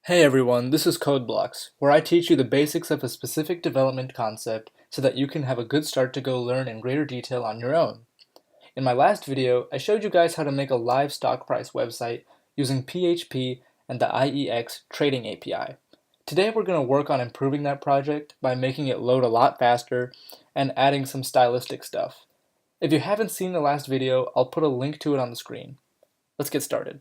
Hey everyone, this is CodeBlocks, where I teach you the basics of a specific development concept so that you can have a good start to go learn in greater detail on your own. In my last video, I showed you guys how to make a live stock price website using PHP and the IEX trading API. Today we're going to work on improving that project by making it load a lot faster and adding some stylistic stuff. If you haven't seen the last video, I'll put a link to it on the screen. Let's get started.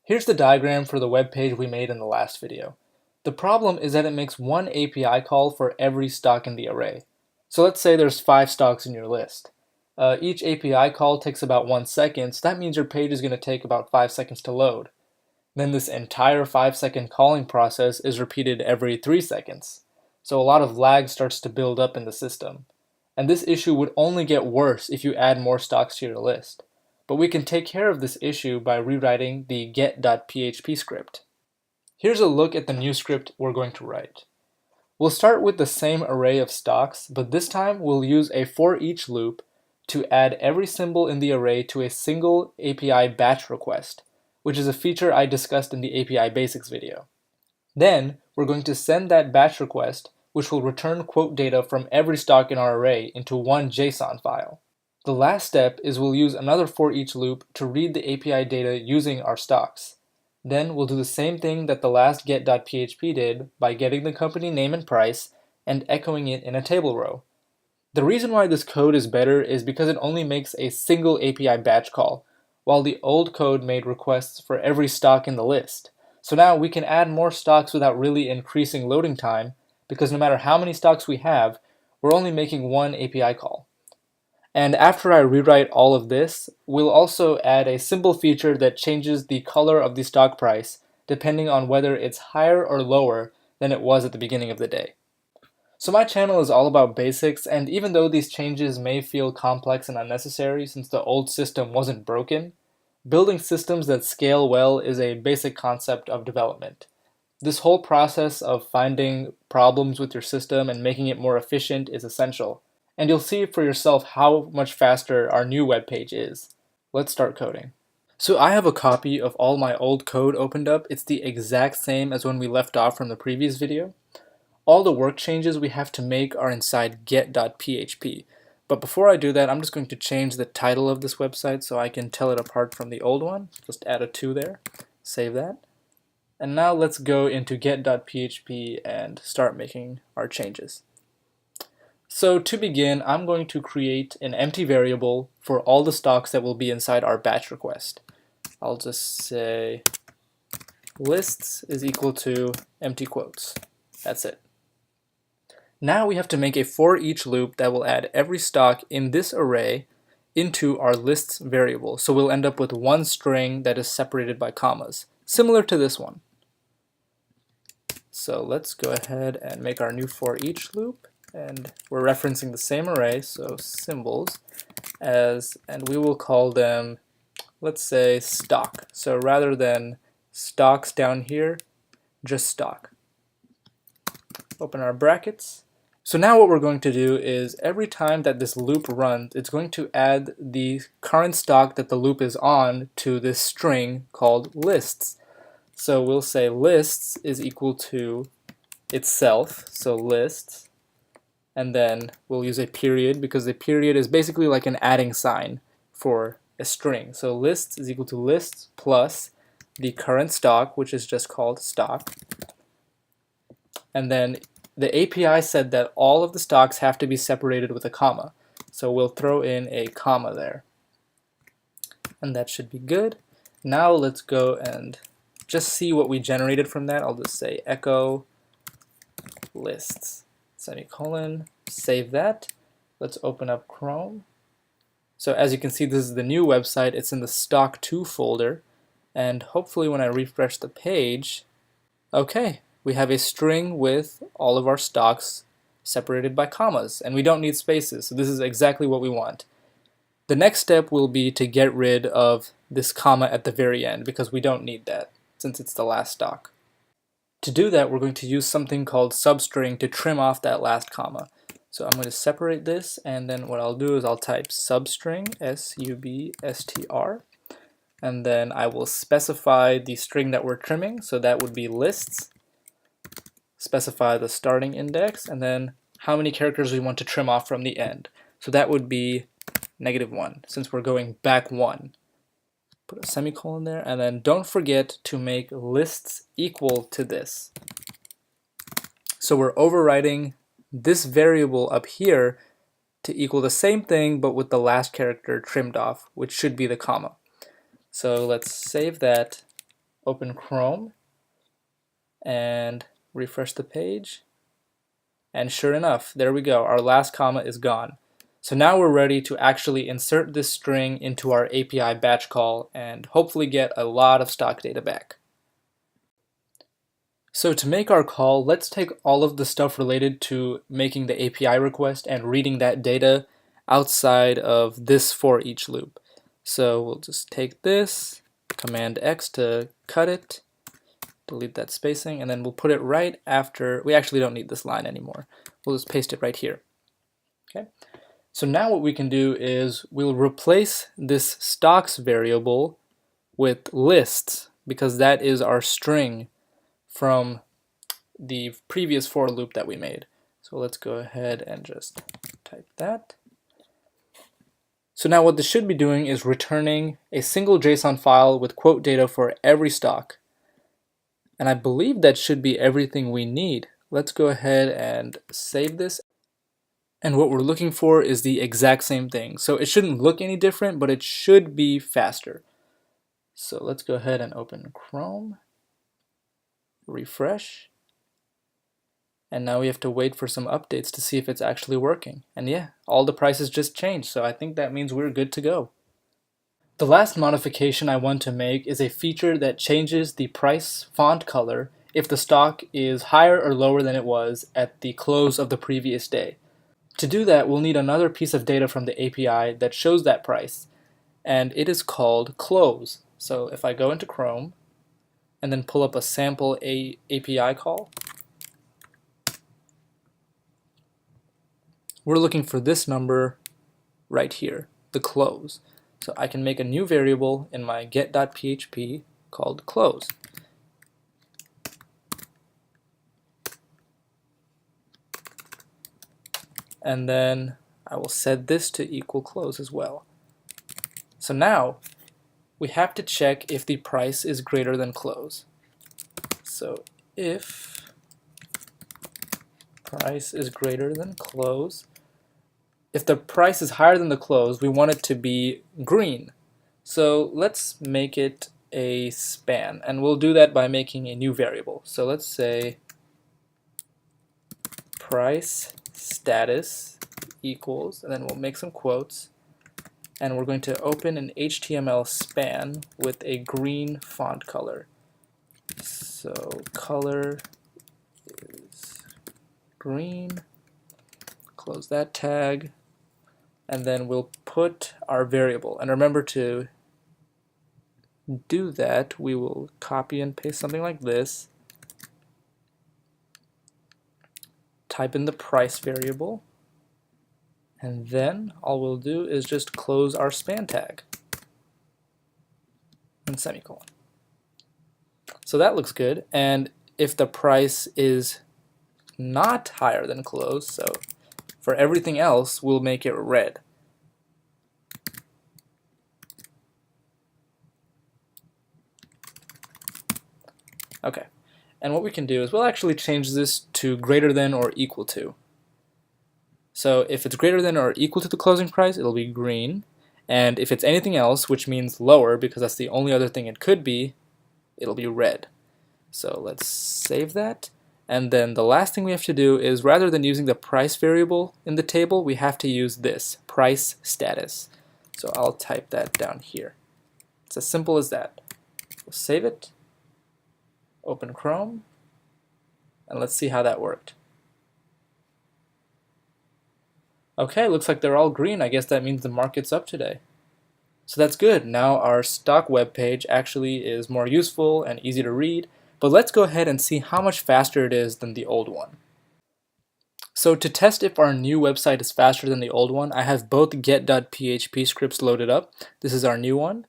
Here's the diagram for the web page we made in the last video. The problem is that it makes one API call for every stock in the array. So let's say there's 5 stocks in your list. Each API call takes about 1 second, so that means your page is going to take about 5 seconds to load. Then this entire 5-second calling process is repeated every 3 seconds. So a lot of lag starts to build up in the system. And this issue would only get worse if you add more stocks to your list. But we can take care of this issue by rewriting the get.php script. Here's a look at the new script we're going to write. We'll start with the same array of stocks, but this time we'll use a for each loop to add every symbol in the array to a single API batch request, which is a feature I discussed in the API basics video. Then we're going to send that batch request, which will return quote data from every stock in our array into one JSON file. The last step is we'll use another for each loop to read the API data using our stocks. Then we'll do the same thing that the last get.php did by getting the company name and price and echoing it in a table row. The reason why this code is better is because it only makes a single API batch call, while the old code made requests for every stock in the list. So now we can add more stocks without really increasing loading time, because no matter how many stocks we have, we're only making one API call. And after I rewrite all of this, we'll also add a simple feature that changes the color of the stock price depending on whether it's higher or lower than it was at the beginning of the day. So my channel is all about basics, and even though these changes may feel complex and unnecessary since the old system wasn't broken, building systems that scale well is a basic concept of development. This whole process of finding problems with your system and making it more efficient is essential. And you'll see for yourself how much faster our new web page is. Let's start coding. So I have a copy of all my old code opened up. It's the exact same as when we left off from the previous video. All the work changes we have to make are inside get.php. But before I do that, I'm just going to change the title of this website so I can tell it apart from the old one. Just add a 2 there, save that. And now let's go into get.php and start making our changes. So to begin, I'm going to create an empty variable for all the stocks that will be inside our batch request. I'll just say lists is equal to empty quotes. That's it. Now we have to make a for each loop that will add every stock in this array into our lists variable. So we'll end up with one string that is separated by commas, similar to this one. So let's go ahead and make our new for each loop. And we're referencing the same array, so symbols, and we will call them, let's say, stock. So rather than stocks down here, just stock. Open our brackets. So now what we're going to do is every time that this loop runs, it's going to add the current stock that the loop is on to this string called lists. So we'll say lists is equal to itself, so lists. And then we'll use a period because the period is basically like an adding sign for a string. So lists is equal to lists plus the current stock, which is just called stock. And then the API said that all of the stocks have to be separated with a comma. So we'll throw in a comma there. And that should be good. Now let's go and just see what we generated from that. I'll just say echo lists. Semicolon, save that. Let's open up Chrome. So as you can see, this is the new website. It's in the stock2 folder, and hopefully when I refresh the page, okay, we have a string with all of our stocks separated by commas, and we don't need spaces, so this is exactly what we want. The next step will be to get rid of this comma at the very end because we don't need that since it's the last stock. To do that, we're going to use something called substring to trim off that last comma. So I'm going to separate this, and then what I'll do is I'll type substring, S-U-B-S-T-R, and then I will specify the string that we're trimming, so that would be lists, specify the starting index, and then how many characters we want to trim off from the end. So that would be -1, since we're going back 1. Put a semicolon there, and then don't forget to make lists equal to this. So we're overriding this variable up here to equal the same thing, but with the last character trimmed off, which should be the comma. So let's save that, open Chrome, and refresh the page. And sure enough, there we go, our last comma is gone. So now we're ready to actually insert this string into our API batch call and hopefully get a lot of stock data back. So to make our call, let's take all of the stuff related to making the API request and reading that data outside of this for each loop. So we'll just take this, Command X to cut it, delete that spacing, and then we'll put it right after. We actually don't need this line anymore. We'll just paste it right here. Okay. So now what we can do is we'll replace this stocks variable with lists, because that is our string from the previous for loop that we made. So let's go ahead and just type that. So now what this should be doing is returning a single JSON file with quote data for every stock. And I believe that should be everything we need. Let's go ahead and save this. And what we're looking for is the exact same thing. So it shouldn't look any different, but it should be faster. So let's go ahead and open Chrome, refresh. And now we have to wait for some updates to see if it's actually working. And yeah, all the prices just changed, so I think that means we're good to go. The last modification I want to make is a feature that changes the price font color if the stock is higher or lower than it was at the close of the previous day. To do that, we'll need another piece of data from the API that shows that price, and it is called close. So if I go into Chrome and then pull up a sample API call, we're looking for this number right here, the close. So I can make a new variable in my get.php called close. And then I will set this to equal close as well. So now we have to check if the price is greater than close. So if price is greater than close, if the price is higher than the close, we want it to be green. So let's make it a span, and we'll do that by making a new variable. So let's say price status equals, and then we'll make some quotes, and we're going to open an HTML span with a green font color. So color is green, close that tag, and then we'll put our variable. And remember, to do that, we will copy and paste something like this, type in the price variable, and then all we'll do is just close our span tag and semicolon. So that looks good. And if the price is not higher than close, so for everything else, we'll make it red. Okay, and what we can do is we'll actually change this to greater than or equal to. So if it's greater than or equal to the closing price, it'll be green. And if it's anything else, which means lower, because that's the only other thing it could be, it'll be red. So let's save that. And then the last thing we have to do is, rather than using the price variable in the table, we have to use this, price status. So I'll type that down here. It's as simple as that. We'll save it, open Chrome, and let's see how that worked. Okay, looks like they're all green. I guess that means the market's up today. So that's good. Now our stock web page actually is more useful and easy to read. But let's go ahead and see how much faster it is than the old one. So to test if our new website is faster than the old one, I have both get.php scripts loaded up. This is our new one.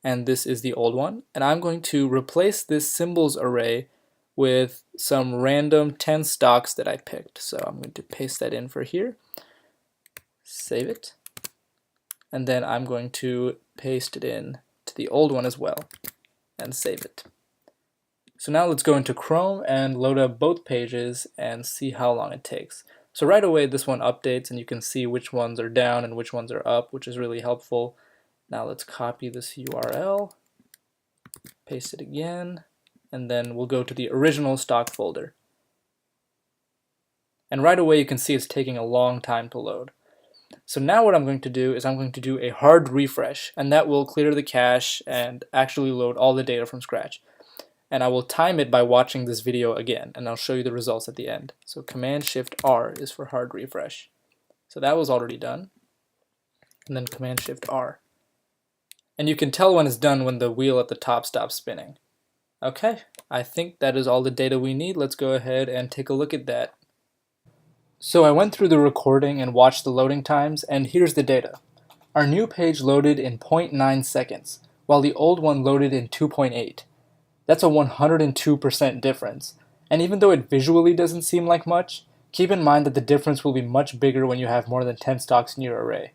and this is the old one. And I'm going to replace this symbols array with some random 10 stocks that I picked. So I'm going to paste that in for here, save it, and then I'm going to paste it in to the old one as well and save it. So now let's go into Chrome and load up both pages and see how long it takes. So right away this one updates and you can see which ones are down and which ones are up, which is really helpful. Now let's copy this URL, paste it again, and then we'll go to the original stock folder. And right away you can see it's taking a long time to load. So now what I'm going to do is I'm going to do a hard refresh, and that will clear the cache and actually load all the data from scratch. And I will time it by watching this video again, and I'll show you the results at the end. So Command-Shift-R is for hard refresh. So that was already done. And then Command-Shift-R. And you can tell when it's done when the wheel at the top stops spinning. Okay, I think that is all the data we need. Let's go ahead and take a look at that. So I went through the recording and watched the loading times, and here's the data. Our new page loaded in 0.9 seconds, while the old one loaded in 2.8. That's a 102% difference. And even though it visually doesn't seem like much, keep in mind that the difference will be much bigger when you have more than 10 stocks in your array.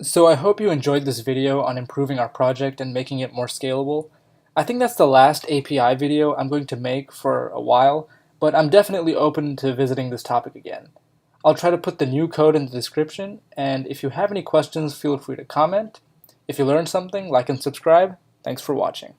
So I hope you enjoyed this video on improving our project and making it more scalable. I think that's the last API video I'm going to make for a while, but I'm definitely open to visiting this topic again. I'll try to put the new code in the description, and if you have any questions, feel free to comment. If you learned something, like and subscribe. Thanks for watching.